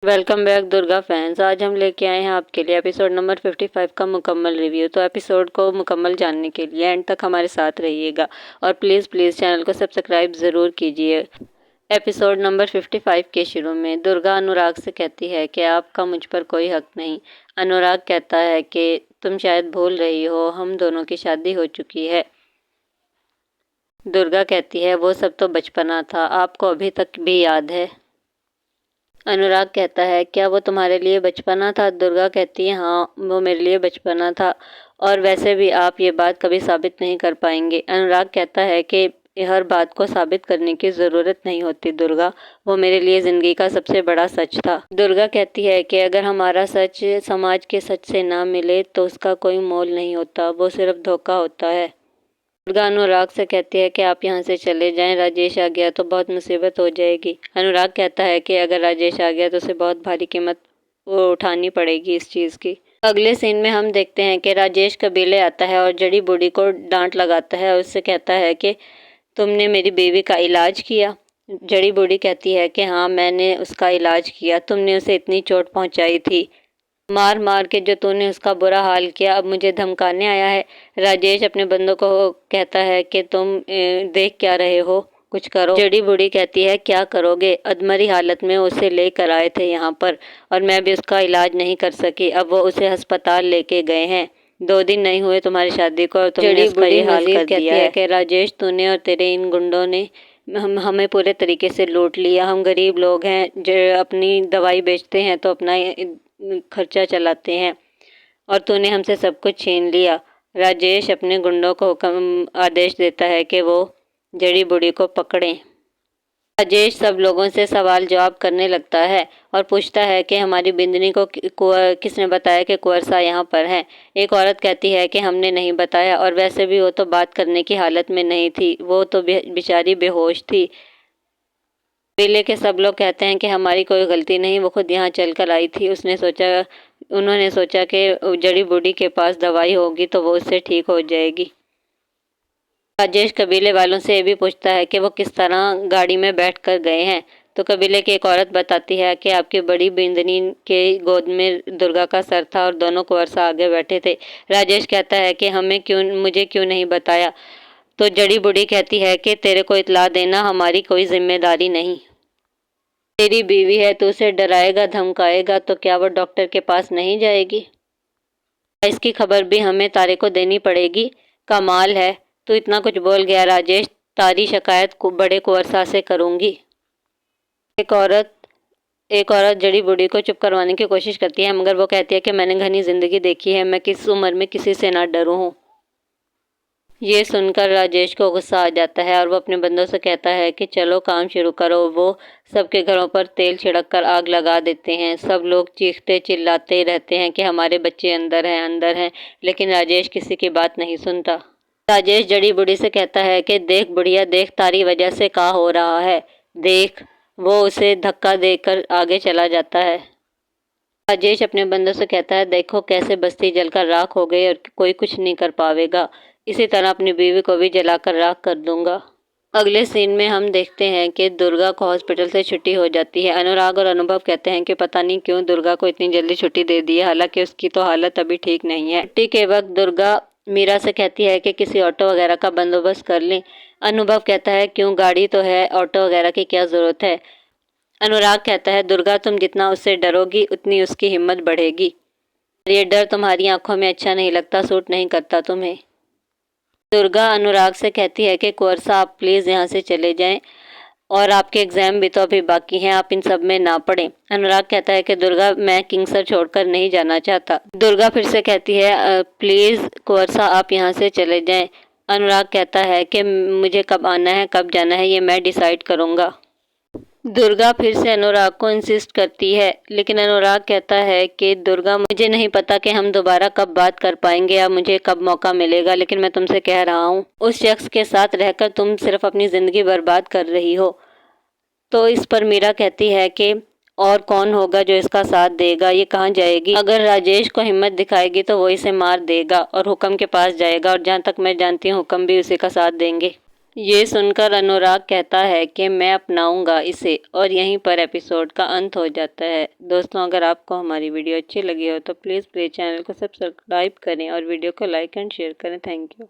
Welcome back Durga fans. आज हम लेके आए हैं आपके लिए एपिसोड नंबर 55 का मुकम्मल रिव्यू। तो एपिसोड को मुकम्मल जानने के लिए एंड तक हमारे साथ रहिएगा और प्लीज़ चैनल को सब्सक्राइब ज़रूर कीजिए। एपिसोड नंबर 55 के शुरू में दुर्गा अनुराग से कहती है कि आपका मुझ पर कोई हक नहीं। अनुराग कहता है कि तुम शायद भूल रही हो, हम दोनों की शादी हो चुकी है। दुर्गा कहती है वो सब तो बचपना था, आपको अभी तक भी याद है। अनुराग कहता है क्या वो तुम्हारे लिए बचपना था। दुर्गा कहती है हाँ, वो मेरे लिए बचपना था और वैसे भी आप ये बात कभी साबित नहीं कर पाएंगे। अनुराग कहता है कि हर बात को साबित करने की ज़रूरत नहीं होती दुर्गा, वो मेरे लिए ज़िंदगी का सबसे बड़ा सच था। दुर्गा कहती है कि अगर हमारा सच समाज के सच से ना मिले तो उसका कोई मोल नहीं होता, वो सिर्फ धोखा होता है। दुर्गा अनुराग से कहती है कि आप यहाँ से चले जाएं, राजेश आ गया तो बहुत मुसीबत हो जाएगी। अनुराग कहता है कि अगर राजेश आ गया तो उसे बहुत भारी कीमत उठानी पड़ेगी इस चीज़ की। अगले सीन में हम देखते हैं कि राजेश कबीले आता है और जड़ी बूढ़ी को डांट लगाता है और उससे कहता है कि तुमने मेरी बीवी का इलाज किया। जड़ी बूढ़ी कहती है कि हाँ, मैंने उसका इलाज किया, तुमने उसे इतनी चोट पहुँचाई थी, मार मार के जो तूने उसका बुरा हाल किया, अब मुझे धमकाने आया है। राजेश अपने बंदों को कहता है कि तुम देख क्या रहे हो, कुछ करो। जड़ी बूढ़ी कहती है क्या करोगे, अधमरी हालत में उसे लेकर आए थे यहाँ पर और मैं भी उसका इलाज नहीं कर सकी, अब वो उसे अस्पताल लेके गए हैं। 2 दिन नहीं हुए तुम्हारी शादी को और तुमने उसका ये हाल कर दिया है कि राजेश तूने और तेरे इन गुंडों ने हमें पूरे तरीके से लूट लिया। हम गरीब लोग हैं जो अपनी दवाई बेचते हैं तो अपना खर्चा चलाते हैं और तूने हमसे सब कुछ छीन लिया। राजेश अपने गुंडों को हुक्म आदेश देता है कि वो जड़ी बूढ़ी को पकड़ें। राजेश सब लोगों से सवाल जवाब करने लगता है और पूछता है कि हमारी बिंदनी को किसने बताया कि कुंवर यहाँ पर है। एक औरत कहती है कि हमने नहीं बताया और वैसे भी वो तो बात करने की हालत में नहीं थी, वो तो बेचारी बेहोश थी। कबीले के सब लोग कहते हैं कि हमारी कोई गलती नहीं, वो खुद यहाँ चल कर आई थी। उन्होंने सोचा कि जड़ी बूढ़ी के पास दवाई होगी तो वो उससे ठीक हो जाएगी। राजेश कबीले वालों से ये भी पूछता है कि वो किस तरह गाड़ी में बैठ कर गए हैं। तो कबीले की एक औरत बताती है कि आपकी बड़ी बिंदनी के गोद में दुर्गा का सर था और दोनों कुंवर आगे बैठे थे। राजेश कहता है कि मुझे क्यों नहीं बताया। तो जड़ी बूढ़ी कहती है कि तेरे को इतला देना हमारी कोई जिम्मेदारी नहीं। तेरी बीवी है तो उसे डराएगा धमकाएगा तो क्या वो डॉक्टर के पास नहीं जाएगी। इसकी खबर भी हमें तारे को देनी पड़ेगी। कमाल है, तू इतना कुछ बोल गया राजेश, तारी शिकायत को बड़े कुंवर से करूंगी। एक औरत जड़ी बूढ़ी को चुप करवाने की कोशिश करती है मगर वो कहती है कि मैंने घनी जिंदगी देखी है, मैं किस उम्र में किसी से ना डरू हूँ। ये सुनकर राजेश को गुस्सा आ जाता है और वो अपने बंदों से कहता है कि चलो काम शुरू करो। वो सबके घरों पर तेल छिड़क कर आग लगा देते हैं। सब लोग चीखते चिल्लाते रहते हैं कि हमारे बच्चे अंदर हैं, लेकिन राजेश किसी की बात नहीं सुनता। राजेश जड़ी बूढ़ी से कहता है कि देख बुढ़िया देख, तारी वजह से क्या हो रहा है, देख। वो उसे धक्का देकर आगे चला जाता है। राजेश अपने बंदों से कहता है देखो कैसे बस्ती जलकर राख हो गई और कोई कुछ नहीं कर पावेगा, इसी तरह अपनी बीवी को भी जलाकर राख कर दूंगा। अगले सीन में हम देखते हैं कि दुर्गा को हॉस्पिटल से छुट्टी हो जाती है। अनुराग और अनुभव कहते हैं कि पता नहीं क्यों दुर्गा को इतनी जल्दी छुट्टी दे दी है, हालांकि उसकी तो हालत अभी ठीक नहीं है। छुट्टी के वक्त दुर्गा मीरा से कहती है कि किसी ऑटो वगैरह का बंदोबस्त कर लें। अनुभव कहता है क्यों, गाड़ी तो है, ऑटो वगैरह की क्या जरूरत है। अनुराग कहता है दुर्गा तुम जितना उससे डरोगी उतनी उसकी हिम्मत बढ़ेगी। ये डर तुम्हारी आंखों में अच्छा नहीं लगता, सूट नहीं करता तुम्हें। दुर्गा अनुराग से कहती है कि कुंवर साहब आप प्लीज़ यहाँ से चले जाएं और आपके एग्ज़ाम भी तो अभी बाकी हैं, आप इन सब में ना पढ़ें। अनुराग कहता है कि दुर्गा मैं किंगसर छोड़कर नहीं जाना चाहता। दुर्गा फिर से कहती है प्लीज़ कुंवर साहब आप यहाँ से चले जाएं। अनुराग कहता है कि मुझे कब आना है कब जाना है ये मैं डिसाइड करूँगा। दुर्गा फिर से अनुराग को इंसिस्ट करती है, लेकिन अनुराग कहता है कि दुर्गा मुझे नहीं पता कि हम दोबारा कब बात कर पाएंगे या मुझे कब मौका मिलेगा, लेकिन मैं तुमसे कह रहा हूँ उस शख्स के साथ रहकर तुम सिर्फ अपनी ज़िंदगी बर्बाद कर रही हो। तो इस पर मीरा कहती है कि और कौन होगा जो इसका साथ देगा, ये कहाँ जाएगी, अगर राजेश को हिम्मत दिखाएगी तो वो इसे मार देगा और हुक्म के पास जाएगा और जहाँ तक मैं जानती हूँ हुक्म भी उसी का साथ देंगे। ये सुनकर अनुराग कहता है कि मैं अपनाऊंगा इसे, और यहीं पर एपिसोड का अंत हो जाता है। दोस्तों, अगर आपको हमारी वीडियो अच्छी लगी हो तो प्लीज़ चैनल को सब्सक्राइब करें और वीडियो को लाइक एंड शेयर करें। Thank you.